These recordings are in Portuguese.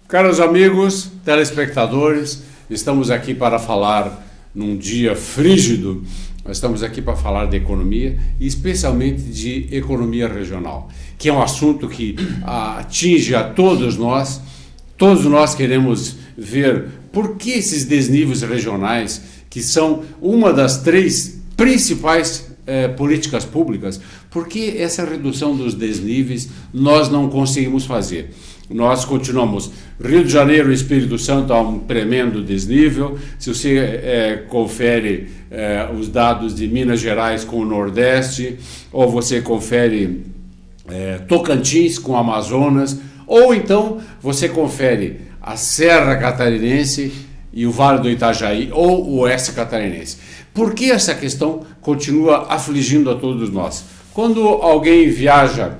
Caros amigos, telespectadores, estamos aqui para falar num dia frígido, nós estamos aqui para falar de economia e especialmente de economia regional, que é um assunto que atinge a todos nós queremos ver por que esses desníveis regionais, que são uma das 3 principais políticas públicas, por que essa redução dos desníveis nós não conseguimos fazer? Nós continuamos, Rio de Janeiro e Espírito Santo há um tremendo desnível. Se você confere os dados de Minas Gerais com o Nordeste, ou você confere Tocantins com o Amazonas, ou então você confere a Serra Catarinense e o Vale do Itajaí, ou o Oeste Catarinense. Por que essa questão continua afligindo a todos nós? Quando alguém viaja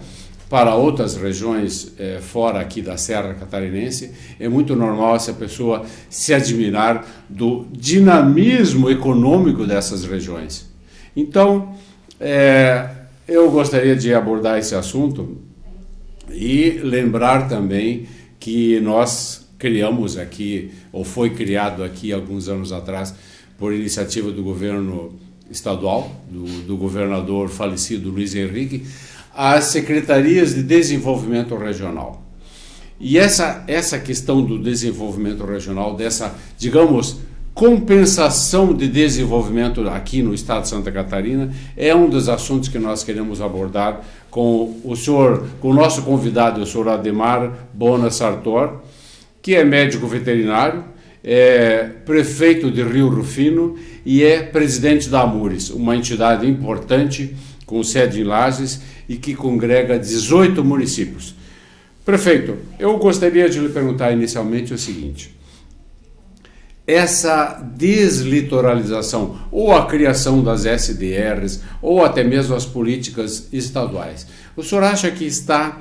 para outras regiões fora aqui da Serra Catarinense, é muito normal essa pessoa se admirar do dinamismo econômico dessas regiões. Então, eu gostaria de abordar esse assunto e lembrar também que nós criamos aqui, ou foi criado aqui alguns anos atrás, por iniciativa do governo estadual, do governador falecido Luiz Henrique, as secretarias de desenvolvimento regional. E essa questão do desenvolvimento regional, dessa, digamos, compensação de desenvolvimento aqui no estado de Santa Catarina, é um dos assuntos que nós queremos abordar com o nosso convidado, o senhor Ademar Bona Sartor, que é médico veterinário, é prefeito de Rio Rufino e é presidente da Amures, uma entidade importante com sede em Lages e que congrega 18 municípios. Prefeito, eu gostaria de lhe perguntar inicialmente o seguinte: essa deslitoralização, ou a criação das SDRs, ou até mesmo as políticas estaduais, o senhor acha que está,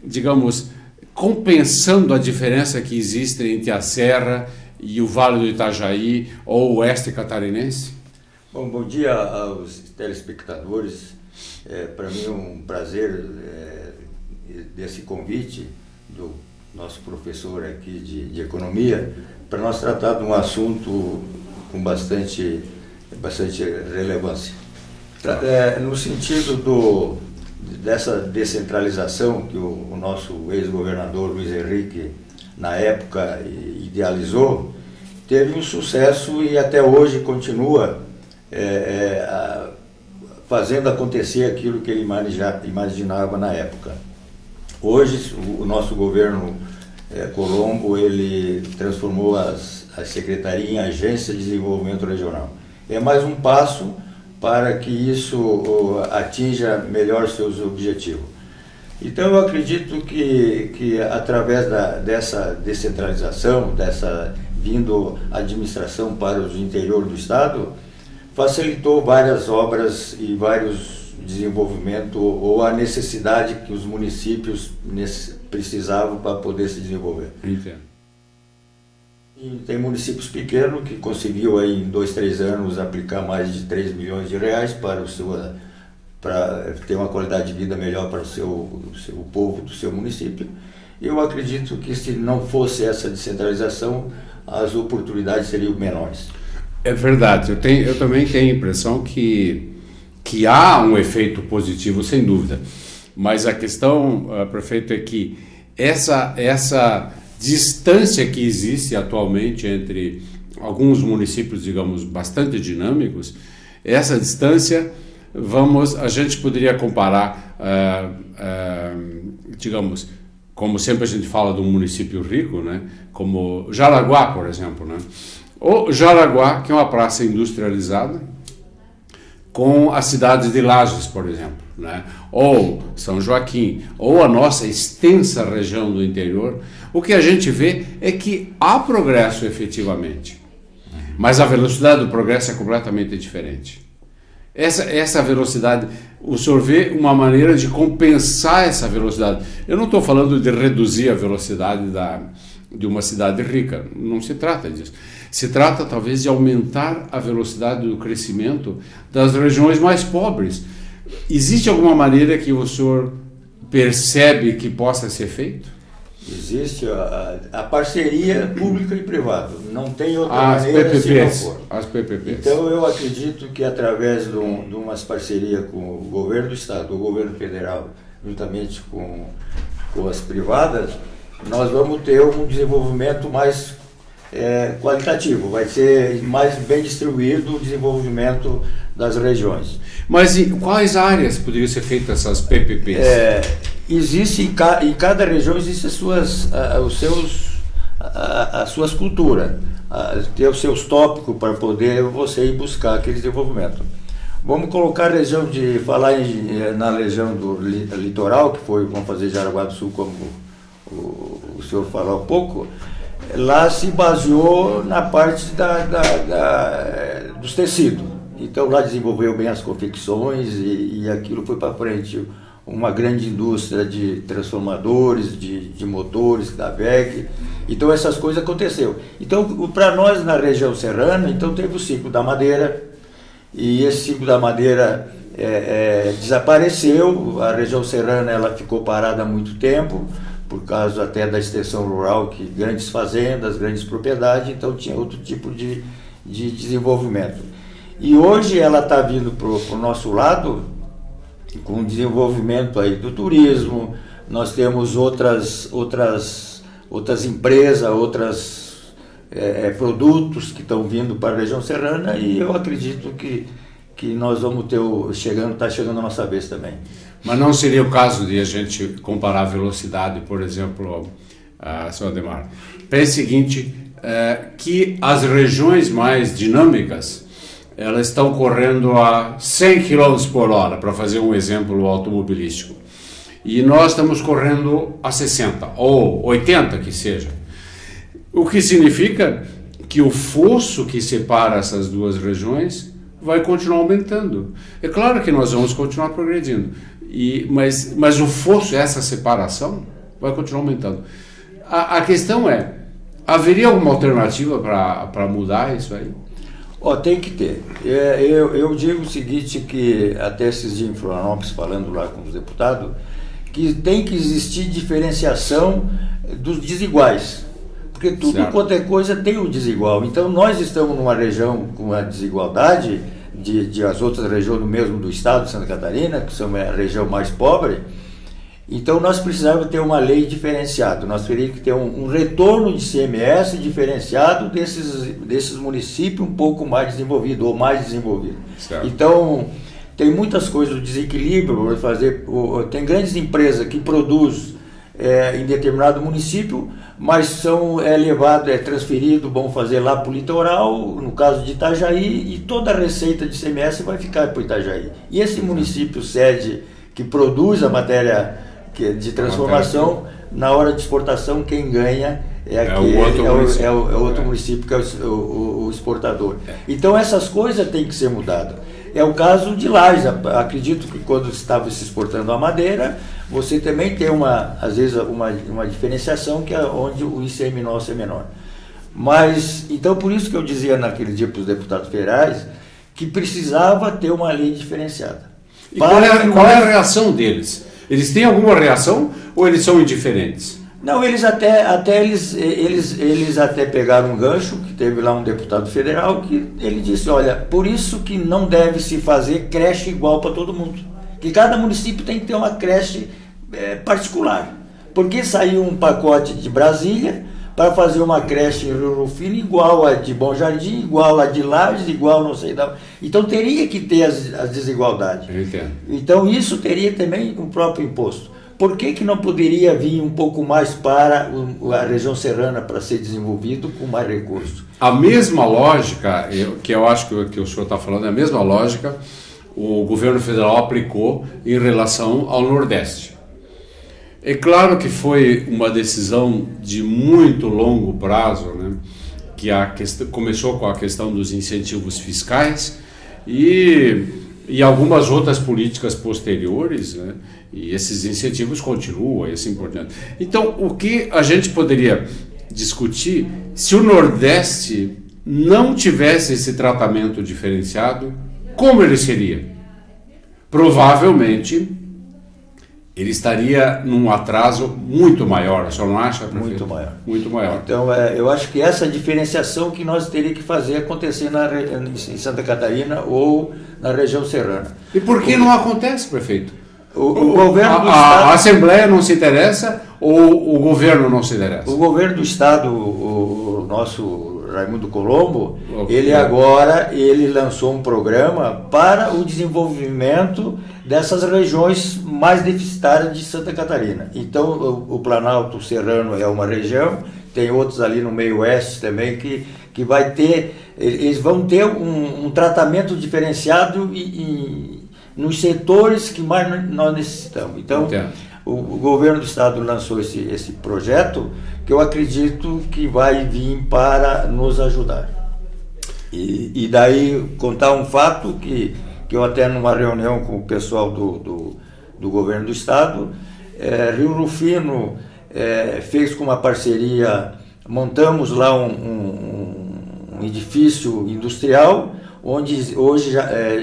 digamos, compensando a diferença que existe entre a Serra e o Vale do Itajaí ou o Oeste Catarinense? Bom dia aos telespectadores. Para mim é um prazer desse convite do nosso professor aqui de economia para nós tratar de um assunto com bastante relevância. No sentido dessa descentralização que o nosso ex-governador Luiz Henrique, na época, idealizou, teve um sucesso e até hoje continua fazendo acontecer aquilo que ele imaginava na época. Hoje, o nosso governo Colombo, ele transformou as secretarias em agência de desenvolvimento regional. É mais um passo para que isso atinja melhor seus objetivos. Então, eu acredito que através dessa descentralização, vindo a administração para o interior do estado, facilitou várias obras e vários desenvolvimentos ou a necessidade que os municípios precisavam para poder se desenvolver. Entendo. E tem municípios pequenos que conseguiu aí em 2, 3 anos aplicar mais de 3 milhões de reais para ter uma qualidade de vida melhor para o povo do seu município. Eu acredito que se não fosse essa descentralização, as oportunidades seriam menores. É verdade, eu também tenho a impressão que há um efeito positivo, sem dúvida, mas a questão, prefeito, é que essa distância que existe atualmente entre alguns municípios, digamos, bastante dinâmicos, essa distância, a gente poderia comparar, digamos, como sempre a gente fala de um município rico, né, como Jaraguá, por exemplo, né? O Jaraguá, que é uma praça industrializada, com a cidade de Lages, por exemplo, né? Ou São Joaquim, ou a nossa extensa região do interior, o que a gente vê é que há progresso efetivamente, mas a velocidade do progresso é completamente diferente. Essa velocidade, o senhor vê uma maneira de compensar essa velocidade. Eu não estou falando de reduzir a velocidade de uma cidade rica. Não se trata disso. Se trata, talvez, de aumentar a velocidade do crescimento das regiões mais pobres. Existe alguma maneira que o senhor percebe que possa ser feito? Existe a parceria pública e privada. Não tem outra maneira PPPs, se não for. as PPPs. Então, eu acredito que através de umas parcerias com o governo do Estado, o governo federal, juntamente com as privadas, nós vamos ter um desenvolvimento mais qualitativo. Vai ser mais bem distribuído o desenvolvimento das regiões. Mas em quais áreas poderiam ser feitas essas PPPs? Existe em cada região existem as suas culturas, ter os seus tópicos para poder você ir buscar aquele desenvolvimento. Vamos colocar a região na região do litoral, que foi, vamos fazer Jaraguá do Sul, como o senhor falou há pouco. Lá se baseou na parte dos tecidos. Então lá desenvolveu bem as confecções e aquilo foi para frente. Uma grande indústria de transformadores, de motores, da WEG. Então essas coisas aconteceram. Então para nós na região serrana, então teve o ciclo da madeira, e esse ciclo da madeira desapareceu. A região serrana ela ficou parada há muito tempo, por causa até da extensão rural, que grandes fazendas, grandes propriedades, então tinha outro tipo de desenvolvimento. E hoje ela está vindo para o nosso lado, com o desenvolvimento aí do turismo. Nós temos outras empresas, produtos que estão vindo para a região serrana, e eu acredito que nós vamos está chegando a nossa vez também. Mas não seria o caso de a gente comparar a velocidade, por exemplo, Sr. Ademar? Pense o seguinte, que as regiões mais dinâmicas, elas estão correndo a 100 km por hora, para fazer um exemplo automobilístico. E nós estamos correndo a 60, ou 80 que seja. O que significa que o fosso que separa essas duas regiões vai continuar aumentando. É claro que nós vamos continuar progredindo, mas o fosso, essa separação, vai continuar aumentando. A questão é, haveria alguma alternativa para mudar isso aí? Tem que ter. Eu digo o seguinte, que até esses dias em Florianópolis, falando lá com os deputados, que tem que existir diferenciação dos desiguais, porque tudo quanto é coisa tem o desigual. Então nós estamos numa região com a desigualdade de as outras regiões do estado de Santa Catarina, que são a região mais pobre. Então nós precisávamos ter uma lei diferenciada, nós teríamos que ter um retorno de ICMS diferenciado desses municípios um pouco mais desenvolvidos ou mais desenvolvidos. Então tem muitas coisas, o desequilíbrio, tem grandes empresas que produzem em determinado município, mas é transferido, vão fazer lá para o litoral, no caso de Itajaí, e toda a receita de ICMS vai ficar para o Itajaí. E esse município sede que produz a matéria de transformação, na hora de exportação, quem ganha é o outro município, que é o exportador. Então essas coisas têm que ser mudadas. É o caso de Lages. Acredito que quando estava se exportando a madeira, você também tem às vezes uma diferenciação, que é onde o ICM nosso é menor. Mas, então por isso que eu dizia naquele dia para os deputados federais que precisava ter uma lei diferenciada. E qual é a reação deles? Eles têm alguma reação ou eles são indiferentes? Não, eles até pegaram um gancho, que teve lá um deputado federal que ele disse, olha, por isso que não deve se fazer creche igual para todo mundo, que cada município tem que ter uma creche particular, porque saiu um pacote de Brasília para fazer uma creche em Rio Rufino igual a de Bom Jardim, igual a de Lages, igual não sei da... Então teria que ter as desigualdades. Eu entendo. Então isso teria também o próprio imposto. Por que não poderia vir um pouco mais para a região serrana para ser desenvolvido com mais recursos? A mesma lógica, que eu acho que o senhor está falando, é a mesma lógica o governo federal aplicou em relação ao Nordeste. É claro que foi uma decisão de muito longo prazo, né? Que começou com a questão dos incentivos fiscais e algumas outras políticas posteriores, né? E esses incentivos continuam e assim por diante. Então, o que a gente poderia discutir se o Nordeste não tivesse esse tratamento diferenciado, como ele seria? Provavelmente ele estaria num atraso muito maior, o senhor não acha, prefeito? Muito maior. Muito maior. Então, eu acho que essa diferenciação que nós teríamos que fazer acontecer em Santa Catarina ou na região serrana. E por que não acontece, prefeito? O governo do Estado... A Assembleia não se interessa ou o governo não se interessa? O governo do Estado, o nosso Raimundo Colombo, ele lançou um programa para o desenvolvimento dessas regiões mais deficitárias de Santa Catarina. Então, o Planalto Serrano é uma região, tem outros ali no meio oeste também que vai ter, eles vão ter um tratamento diferenciado nos setores que mais nós necessitamos. Então, o governo do Estado lançou esse projeto que eu acredito que vai vir para nos ajudar. E daí contar um fato que eu até numa reunião com o pessoal do governo do Estado, Rio Rufino fez com uma parceria, montamos lá um edifício industrial, onde hoje,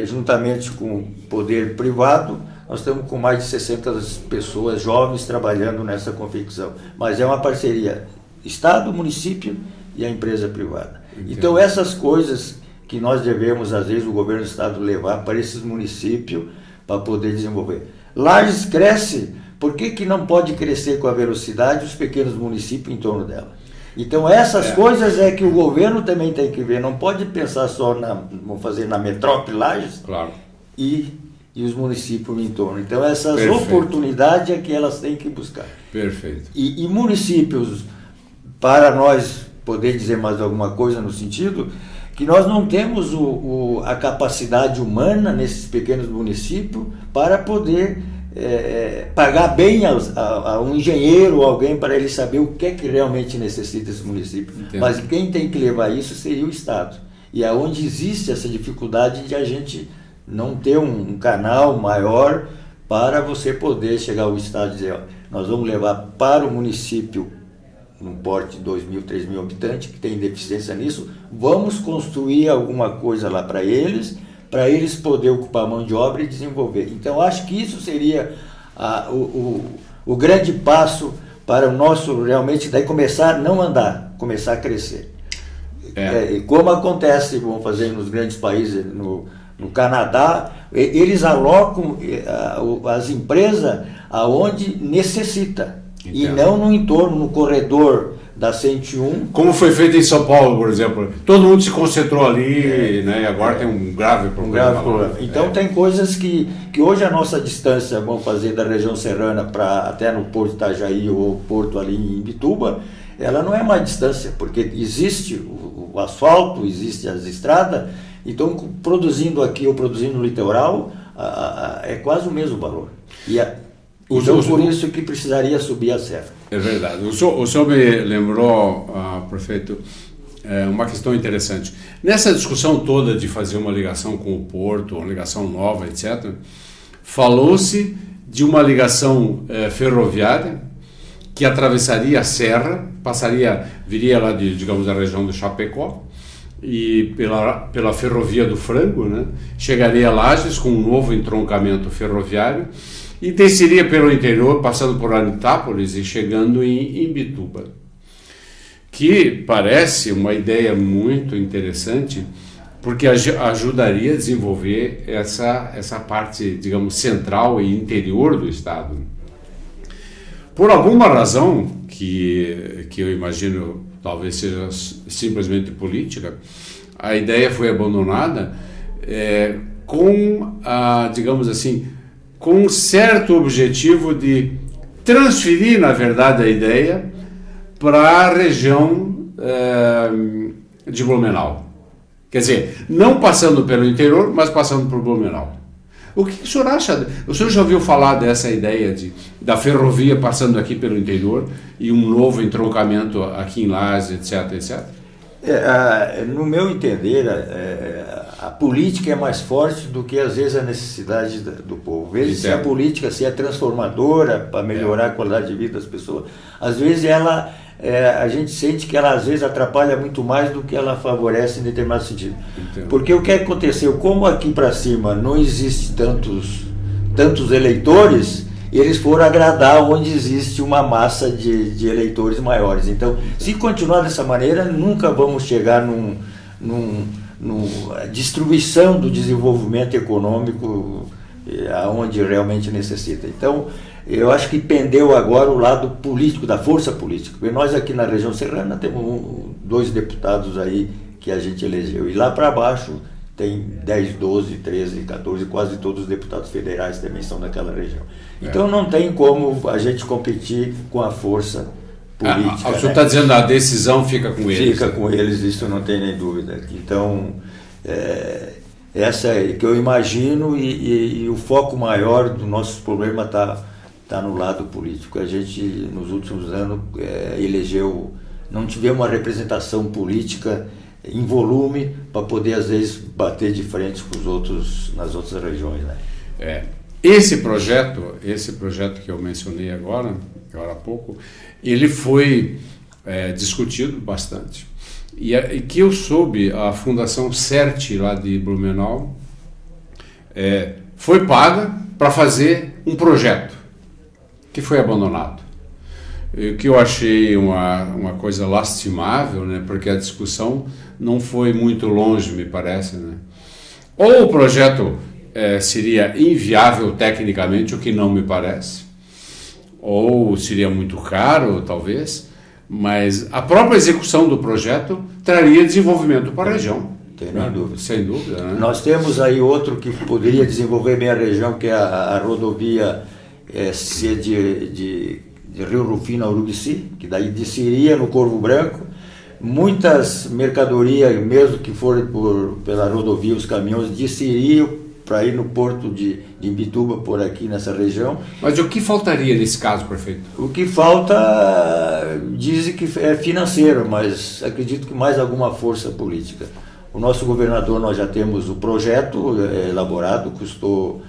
juntamente com o poder privado, nós estamos com mais de 60 pessoas jovens trabalhando nessa confecção. Mas é uma parceria Estado, município e a empresa privada. Entendo. Então essas coisas que nós devemos, às vezes, o governo do Estado levar para esses municípios para poder desenvolver. Lages cresce, por que não pode crescer com a velocidade os pequenos municípios em torno dela? Então essas coisas é que o governo também tem que ver, não pode pensar só vamos fazer na metrópole Lages, claro, e os municípios em torno. Então essas oportunidades é que elas têm que buscar. Perfeito. E municípios, para nós poder dizer mais alguma coisa no sentido que nós não temos a capacidade humana nesses pequenos municípios para poder pagar bem a um engenheiro ou alguém para ele saber o que é que realmente necessita esse município. Entendo. Mas quem tem que levar isso seria o Estado. E é onde existe essa dificuldade de a gente não ter um canal maior para você poder chegar ao Estado e dizer, ó, nós vamos levar para o município num porte de 2.000, 3.000 habitantes que tem deficiência nisso, vamos construir alguma coisa lá para eles poderem ocupar a mão de obra e desenvolver. Então acho que isso seria o grande passo para o nosso realmente daí começar a não andar, começar a crescer. Como acontece, vamos fazer nos grandes países, no Canadá, eles alocam as empresas aonde necessita. Entendo. E não no entorno, no corredor da 101. Como foi feito em São Paulo, por exemplo. Todo mundo se concentrou ali, né? E agora tem um grave problema. Então tem coisas que hoje a nossa distância, vamos fazer da região serrana para até no Porto de Itajaí ou Porto ali em Imbituba, ela não é mais distância, porque existe o asfalto, existe as estradas. Então, produzindo aqui ou produzindo no litoral, é quase o mesmo valor. Então, por isso que precisaria subir a serra. É verdade. O senhor me lembrou, prefeito, uma questão interessante. Nessa discussão toda de fazer uma ligação com o Porto, uma ligação nova, etc., falou-se de uma ligação ferroviária que atravessaria a serra, viria lá digamos, da região do Chapecó, e pela ferrovia do Frango, né, chegaria a Lages com um novo entroncamento ferroviário e desceria pelo interior, passando por Anitápolis e chegando em Imbituba, que parece uma ideia muito interessante, porque ajudaria a desenvolver essa parte, digamos, central e interior do estado. Por alguma razão, que eu imagino talvez seja simplesmente política, a ideia foi abandonada digamos assim, com um certo objetivo de transferir, na verdade, a ideia para a região de Blumenau. Quer dizer, não passando pelo interior, mas passando por Blumenau. O que o senhor acha? O senhor já ouviu falar dessa ideia da ferrovia passando aqui pelo interior e um novo entroncamento aqui em Lages, etc, etc? No meu entender, a política é mais forte do que às vezes a necessidade do povo. Às vezes se a política é transformadora para melhorar a qualidade de vida das pessoas, às vezes ela a gente sente que ela às vezes atrapalha muito mais do que ela favorece em determinado sentido. Entendo. Porque o que aconteceu, como aqui para cima não existe tantos eleitores, eles foram agradar onde existe uma massa de eleitores maiores. Então, se continuar dessa maneira, nunca vamos chegar numa distribuição do desenvolvimento econômico aonde realmente necessita. Então, eu acho que pendeu agora o lado político, da força política. Porque nós aqui na região serrana temos 2 deputados aí que a gente elegeu. E lá para baixo tem 10, 12, 13, 14, quase todos os deputados federais também são daquela região. Então não tem como a gente competir com a força política. O senhor está dizendo que a decisão fica com eles? Fica com eles, isso não tem nem dúvida. Então, essa é que eu imagino e o foco maior do nosso problema está no lado político. A gente, nos últimos anos, não tivemos uma representação política em volume para poder, às vezes, bater de frente com os outros nas outras regiões, né? Esse projeto que eu mencionei agora há pouco, ele foi discutido bastante. E que eu soube, a Fundação CERT, lá de Blumenau, foi paga para fazer um projeto que foi abandonado. O que eu achei uma coisa lastimável, né, porque a discussão não foi muito longe, me parece, né? Ou o projeto seria inviável tecnicamente, o que não me parece, ou seria muito caro, talvez, mas a própria execução do projeto traria desenvolvimento para a região. Tem nem dúvida. Sem dúvida, né? Nós temos aí outro que poderia desenvolver bem a região, que é a rodovia ser de Rio Rufino a Urubici, que daí desceria no Corvo Branco. Muitas mercadorias, mesmo que forem pela rodovia, os caminhões desceriam para ir no porto de Imbituba, por aqui nessa região. Mas o que faltaria nesse caso, prefeito? O que falta, dizem que é financeiro, mas acredito que mais alguma força política. O nosso governador, nós já temos o projeto elaborado, custou,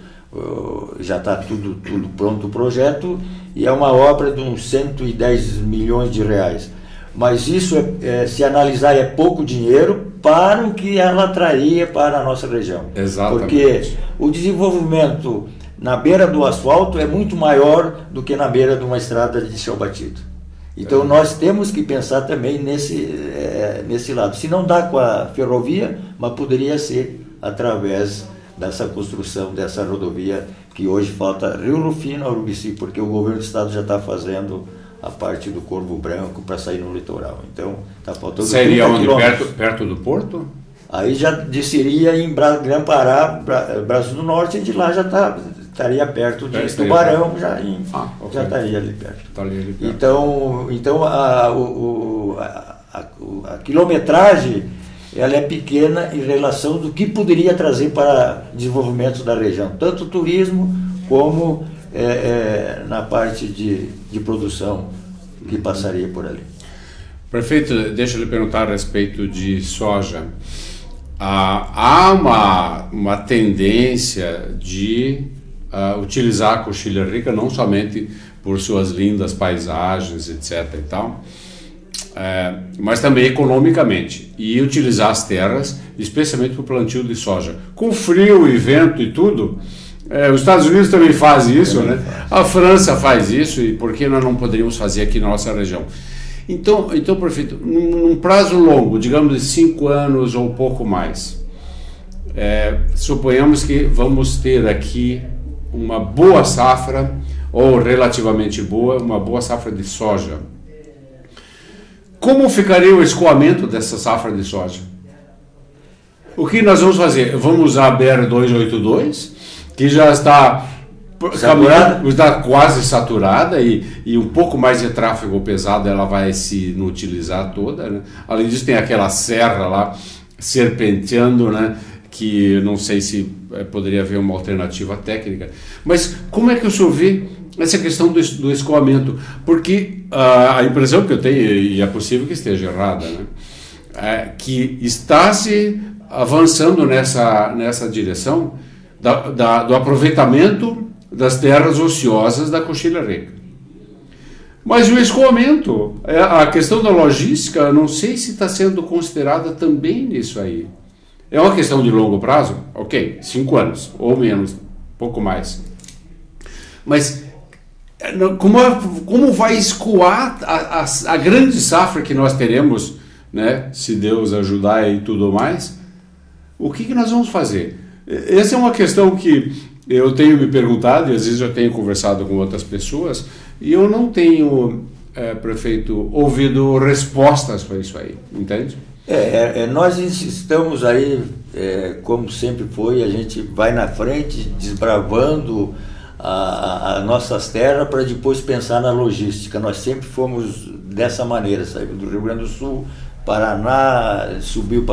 já está tudo pronto o projeto, e é uma obra de uns 110 milhões de reais. Mas isso, se analisar, é pouco dinheiro para o que ela traria para a nossa região. Exatamente. Porque o desenvolvimento na beira do asfalto é muito maior do que na beira de uma estrada de chão batido. Então nós temos que pensar também nesse lado. Se não dá com a ferrovia, mas poderia ser através dessa construção dessa rodovia, que hoje falta Rio Rufino a Urubici, porque o governo do estado já está fazendo a parte do Corvo Branco para sair no litoral. Então está faltando. Seria onde? Perto do porto? Aí já desceria em Grã-Pará, Braço do Norte, e de lá já estaria perto de Tubarão, já estaria ali perto. Então a quilometragem ela é pequena em relação do que poderia trazer para desenvolvimento da região, tanto turismo como na parte de produção que passaria por ali. Prefeito, deixa eu lhe perguntar a respeito de soja. Há uma tendência de utilizar a Coxilha Rica não somente por suas lindas paisagens, etc. e tal, mas também economicamente, e utilizar as terras, especialmente para o plantio de soja. Com frio e vento e tudo, os Estados Unidos também fazem isso, né? A França faz isso, e por que nós não poderíamos fazer aqui na nossa região? Então prefeito, num prazo longo, digamos de 5 anos ou um pouco mais, suponhamos que vamos ter aqui uma boa safra, ou relativamente boa, uma boa safra de soja. Como ficaria o escoamento dessa safra de soja? O que nós vamos fazer? Vamos usar a BR-282, que já está quase saturada e um pouco mais de tráfego pesado ela vai se inutilizar toda, né? Além disso tem aquela serra lá serpenteando, né? Que não sei se poderia haver uma alternativa técnica. Mas como é que o senhor vê essa questão do escoamento? Porque a impressão que eu tenho, e é possível que esteja errada, né? É que está se avançando nessa direção do aproveitamento das terras ociosas da Coxilha Rica. Mas o escoamento, a questão da logística, não sei se está sendo considerada também nisso aí. É uma questão de longo prazo? Ok, 5 anos, ou menos, pouco mais. Mas como vai escoar a grande safra que nós teremos, né, se Deus ajudar e tudo mais? O que nós vamos fazer? Essa é uma questão que eu tenho me perguntado, e às vezes eu tenho conversado com outras pessoas, e eu não tenho, prefeito, ouvido respostas para isso aí, entende? Nós insistamos aí, como sempre foi, a gente vai na frente, desbravando as nossas terras para depois pensar na logística. Nós sempre fomos dessa maneira, sabe? Do Rio Grande do Sul, Paraná, subiu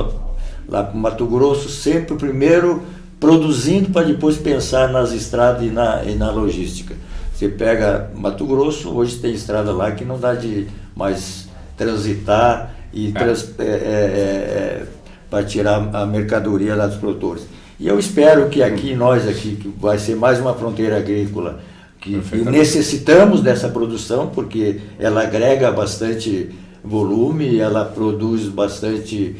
lá para o Mato Grosso, sempre primeiro produzindo para depois pensar nas estradas e na logística. Você pega Mato Grosso, hoje tem estrada lá que não dá de mais transitar e para tirar a mercadoria lá dos produtores. E eu espero que nós aqui, que vai ser mais uma fronteira agrícola, que necessitamos dessa produção, porque ela agrega bastante volume, ela produz bastante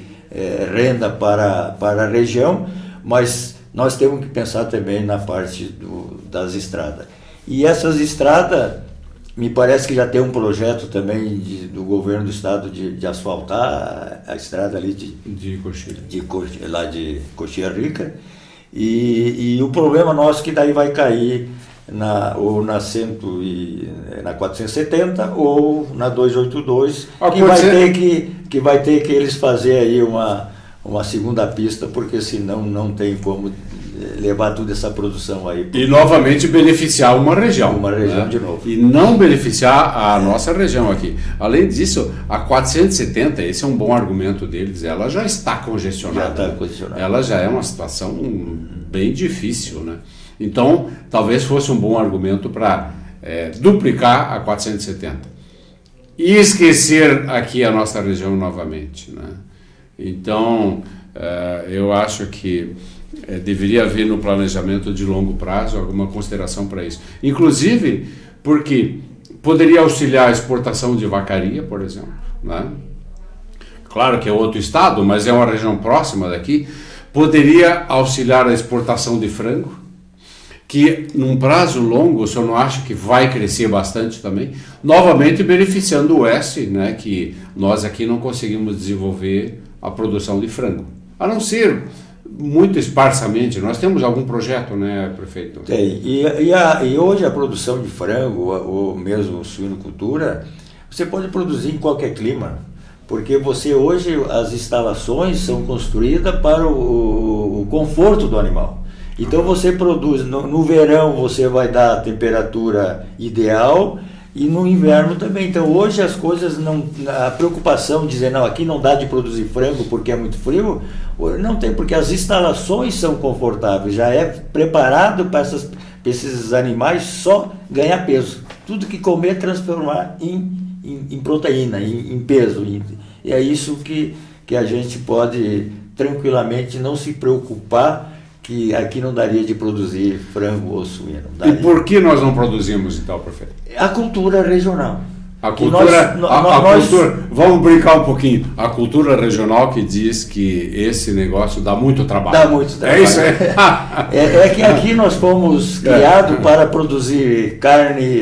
renda para a região, mas nós temos que pensar também na parte das estradas. E essas estradas, me parece que já tem um projeto também do governo do estado de asfaltar a estrada ali de Coxilha Rica, e o problema nosso é que daí vai cair na 470 ou na 282, que vai ter que eles fazer aí uma segunda pista, porque senão não tem como levar toda essa produção aí. E novamente beneficiar uma região. Né? De novo. E não beneficiar a nossa região aqui. Além disso, a 470, esse é um bom argumento deles, ela já está congestionada. Ela já é uma situação bem difícil, né? Então, talvez fosse um bom argumento para duplicar a 470. E esquecer aqui a nossa região novamente, né? Então, eu acho que deveria haver no planejamento de longo prazo alguma consideração para isso. Inclusive, porque poderia auxiliar a exportação de vacaria, por exemplo, né? Claro que é outro estado, mas é uma região próxima daqui. Poderia auxiliar a exportação de frango, que num prazo longo, o senhor não acha que vai crescer bastante também? Novamente beneficiando o Oeste, né, que nós aqui não conseguimos desenvolver a produção de frango. A não ser muito esparsamente. Nós temos algum projeto, né, prefeito? Tem. E hoje a produção de frango, ou mesmo suinocultura, você pode produzir em qualquer clima. Porque hoje as instalações são construídas para o conforto do animal. Então você produz, no verão você vai dar a temperatura ideal e no inverno também. Então hoje as coisas a preocupação de dizer, não, aqui não dá de produzir frango porque é muito frio, não tem, porque as instalações são confortáveis, já é preparado para esses animais só ganhar peso. Tudo que comer transformar em proteína, em peso. E é isso que a gente pode tranquilamente não se preocupar, que aqui não daria de produzir frango ou suíno. E por que nós não produzimos então, prefeito? A cultura regional. A cultura, vamos brincar um pouquinho. A cultura regional que diz que esse negócio dá muito trabalho. Dá muito trabalho. É isso aí. É que aqui nós fomos criados para produzir carne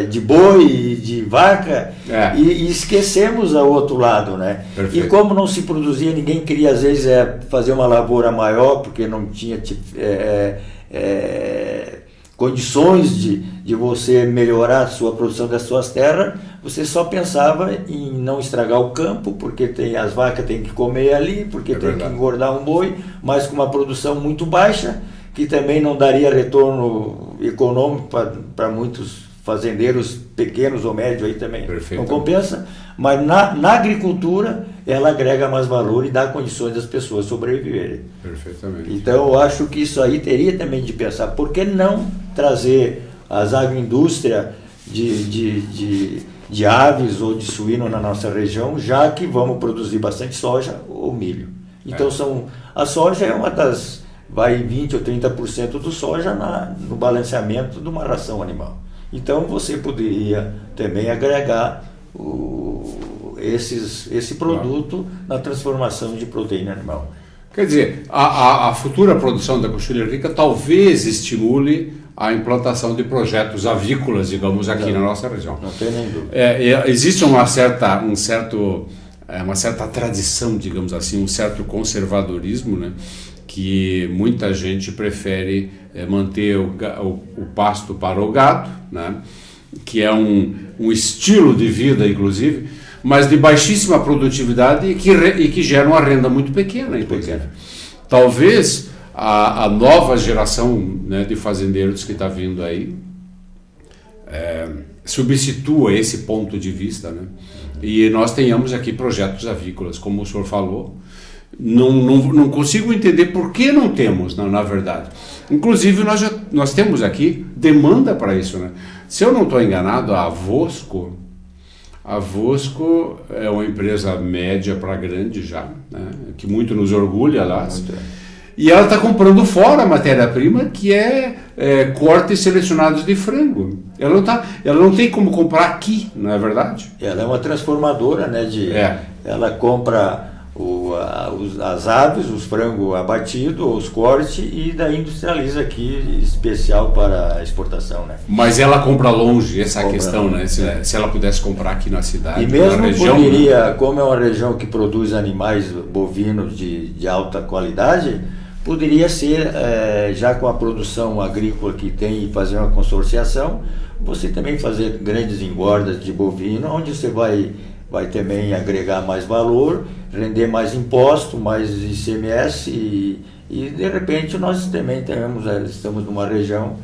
de boi, de vaca, e esquecemos o outro lado, né? Perfeito. E como não se produzia, ninguém queria às vezes fazer uma lavoura maior, porque não tinha condições de você melhorar a sua produção das suas terras. Você só pensava em não estragar o campo, porque as vacas têm que comer ali, porque tem que engordar um boi, mas com uma produção muito baixa, que também não daria retorno econômico para muitos fazendeiros pequenos ou médios aí também. Não compensa, mas na agricultura ela agrega mais valor e dá condições das pessoas sobreviverem. Perfeitamente. Então eu acho que isso aí teria também de pensar, por que não trazer as agroindústrias de aves ou de suíno na nossa região, já que vamos produzir bastante soja ou milho. Então a soja é uma das, 20 ou 30% do soja no balanceamento de uma ração animal. Então você poderia também agregar esse produto na transformação de proteína animal. Quer dizer, a futura produção da coxilha rica talvez estimule a implantação de projetos avícolas, digamos, aqui na nossa região. Não tem nem dúvida. Existe uma certa tradição, digamos assim, um certo conservadorismo, né, que muita gente prefere manter o pasto para o gado, né, que é um estilo de vida, inclusive, mas de baixíssima produtividade e que gera uma renda muito pequena, inclusive. Talvez a nova geração, né, de fazendeiros que está vindo aí substitua esse ponto de vista, né? E nós tenhamos aqui projetos avícolas, como o senhor falou. Não consigo entender por que não temos, na verdade. Inclusive, nós temos aqui demanda para isso, né? Se eu não estou enganado, a Avosco é uma empresa média para grande já, né? Que muito nos orgulha lá. E ela está comprando fora a matéria-prima, que é cortes selecionados de frango. Ela não tem como comprar aqui, não é verdade? Ela é uma transformadora, né? Ela compra as aves, os frangos abatidos, os cortes, e daí industrializa aqui, especial para exportação, né? Mas ela compra longe, essa é a questão, né? Se ela pudesse comprar aqui na cidade, e mesmo na região, poderia, né? Como é uma região que produz animais bovinos de alta qualidade, poderia ser, já com a produção agrícola que tem, e fazer uma consorciação, você também fazer grandes engordas de bovino, onde você vai também agregar mais valor, render mais imposto, mais ICMS, e de repente nós também estamos numa região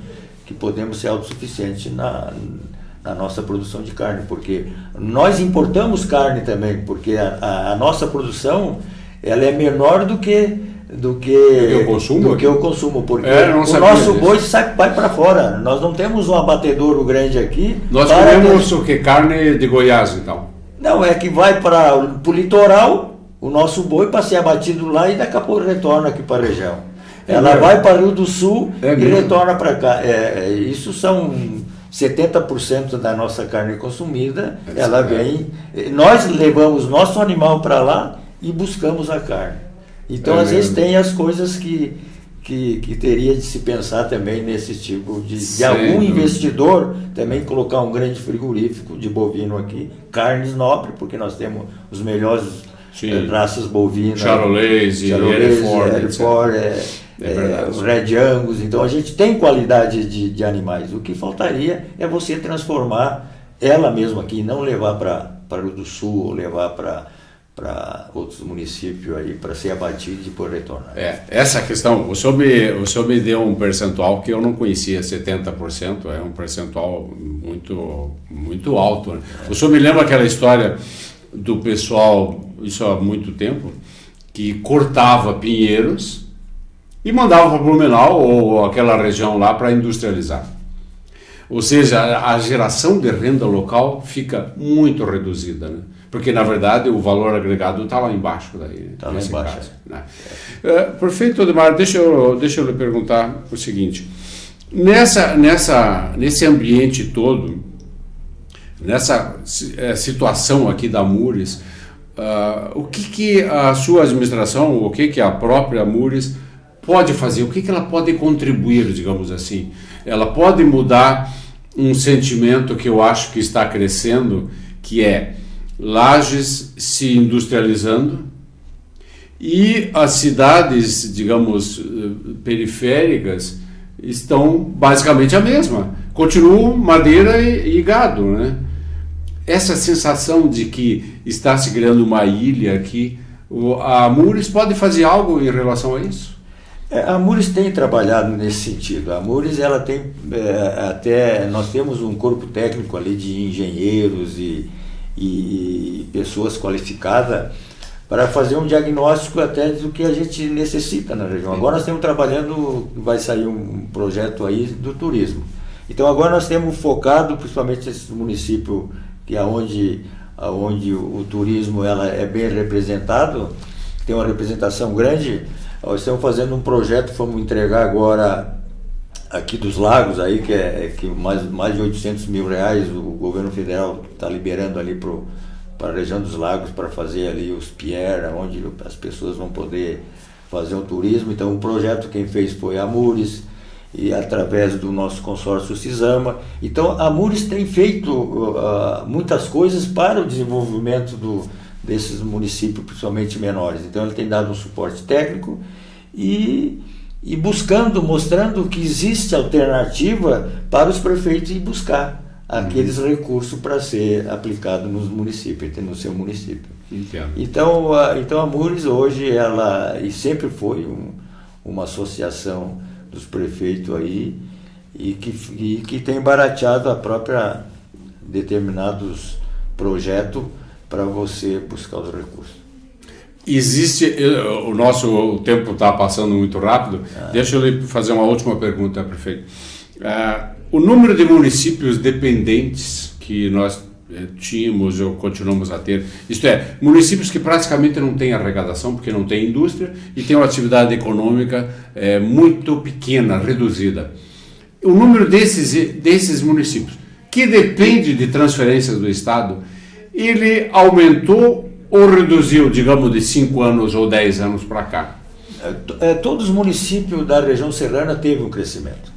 que podemos ser autossuficientes na nossa produção de carne, porque nós importamos carne também, porque a nossa produção ela é menor do que o consumo, porque o nosso boi vai para fora. Nós não temos um abatedouro grande aqui. Nós comemos o que? Carne de Goiás, então? Não, é que vai para o litoral, o nosso boi para ser abatido lá, e daqui a pouco retorna aqui para a região. Ela vai para o Rio do Sul e retorna para cá. Isso são 70% da nossa carne consumida. Ela vem. Nós levamos nosso animal para lá e buscamos a carne. Então, às vezes, tem as coisas que teria de se pensar também nesse tipo de algum investidor também colocar um grande frigorífico de bovino aqui, carnes nobres, porque nós temos os melhores raças bovinas. Charolais e Hereford, os Red Angus. Então, a gente tem qualidade de animais. O que faltaria é você transformar ela mesma aqui, não levar para o do Sul, ou levar para outros municípios aí para ser abatido e depois retornar. Essa questão, o senhor me deu um percentual que eu não conhecia, 70%, é um percentual muito, muito alto, né? O senhor me lembra aquela história do pessoal, isso há muito tempo, que cortava pinheiros e mandava para Blumenau ou aquela região lá para industrializar. Ou seja, a geração de renda local fica muito reduzida, né? Porque, na verdade, o valor agregado está lá embaixo. Está lá embaixo. Caso, né? Perfeito, Odemar. Deixa eu lhe perguntar o seguinte. Nesse ambiente todo, nessa situação aqui da Amures, o que a sua administração, o que a própria Amures pode fazer? O que ela pode contribuir, digamos assim? Ela pode mudar um sentimento que eu acho que está crescendo, que é Lages se industrializando e as cidades, digamos, periféricas estão basicamente a mesma. Continuam madeira e gado, né? Essa sensação de que está se criando uma ilha aqui, a Amures pode fazer algo em relação a isso? A Amures tem trabalhado nesse sentido. A Amures, ela tem nós temos um corpo técnico ali de engenheiros e pessoas qualificadas para fazer um diagnóstico até do que a gente necessita na região. Agora nós estamos trabalhando, vai sair um projeto aí do turismo. Então agora nós temos focado principalmente esse município que é onde o turismo ela é bem representado, tem uma representação grande. Nós estamos fazendo um projeto, vamos entregar agora aqui dos lagos, aí, que mais de 800 mil reais o governo federal está liberando ali para a região dos lagos, para fazer ali os pier, onde as pessoas vão poder fazer um turismo. Então o projeto quem fez foi a Amures, e através do nosso consórcio Cisama. Então a Amures tem feito muitas coisas para o desenvolvimento desses municípios, principalmente menores. Então ele tem dado um suporte técnico e mostrando que existe alternativa para os prefeitos ir buscar aqueles recursos para ser aplicado nos municípios, no seu município. Entendo. Então a Amures hoje, ela e sempre foi uma associação dos prefeitos aí, e que tem barateado a própria determinados projetos para você buscar os recursos. Existe, o tempo está passando muito rápido, deixa eu lhe fazer uma última pergunta, prefeito. O número de municípios dependentes que nós tínhamos ou continuamos a ter, isto é, municípios que praticamente não têm arrecadação, porque não tem indústria, e tem uma atividade econômica muito pequena, reduzida. O número desses municípios, que depende de transferências do Estado, ele aumentou ou reduziu, digamos, de 5 anos ou 10 anos para cá? Todos os municípios da região serrana teve um crescimento.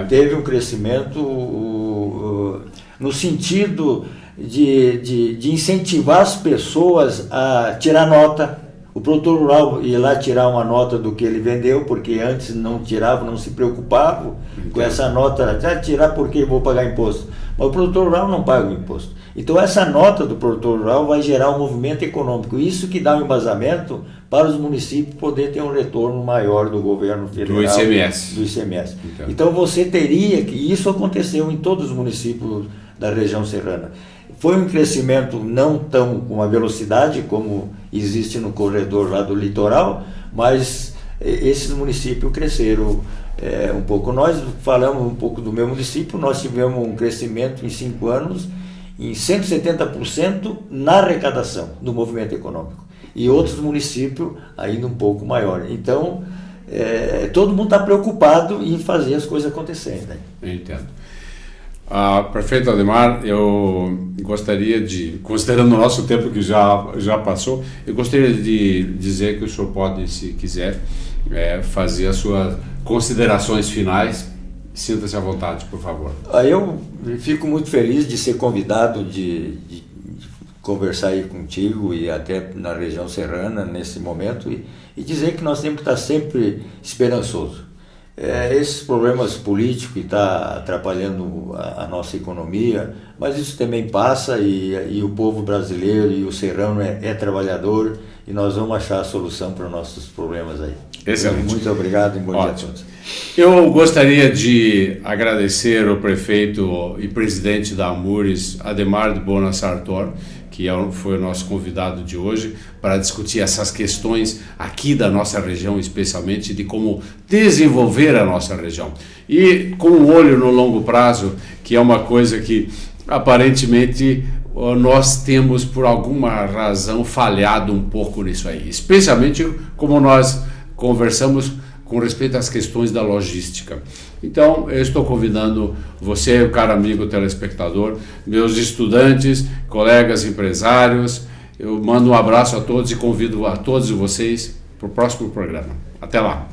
Teve um crescimento no sentido de incentivar as pessoas a tirar nota. O produtor rural ia lá tirar uma nota do que ele vendeu, porque antes não tirava, não se preocupava com essa nota, tirar porque eu vou pagar imposto. Mas o produtor rural não paga o imposto. Então essa nota do produtor rural vai gerar um movimento econômico. Isso que dá um embasamento para os municípios poder ter um retorno maior do governo federal. Do ICMS. Do ICMS. Então você teria que... Isso aconteceu em todos os municípios da região serrana. Foi um crescimento não tão com uma velocidade como existe no corredor lá do litoral, mas esses municípios cresceram um pouco. Nós falamos um pouco do meu município, nós tivemos um crescimento em 5 anos em 170% na arrecadação do movimento econômico. E outros municípios ainda um pouco maior. Então, todo mundo está preocupado em fazer as coisas acontecerem. Né? Eu entendo. Prefeito Ademar, eu gostaria de, considerando o nosso tempo que já passou, eu gostaria de dizer que o senhor pode, se quiser, fazer as suas considerações finais. Sinta-se à vontade, por favor. Eu fico muito feliz de ser convidado de conversar aí contigo e até na região serrana nesse momento e dizer que nós temos que estar sempre esperançosos. Esses problemas políticos que estão atrapalhando a nossa economia, mas isso também passa e o povo brasileiro e o serrano é trabalhador e nós vamos achar a solução para os nossos problemas aí. Excelente. Muito obrigado e bom dia a todos. Eu gostaria de agradecer ao prefeito e presidente da Amures, Ademar de Bona Sartor, que foi o nosso convidado de hoje, para discutir essas questões aqui da nossa região, especialmente de como desenvolver a nossa região. E com o olho no longo prazo, que é uma coisa que aparentemente nós temos, por alguma razão, falhado um pouco nisso aí, especialmente como nós conversamos com respeito às questões da logística. Então, eu estou convidando você, caro amigo telespectador, meus estudantes, colegas empresários, eu mando um abraço a todos e convido a todos vocês para o próximo programa. Até lá!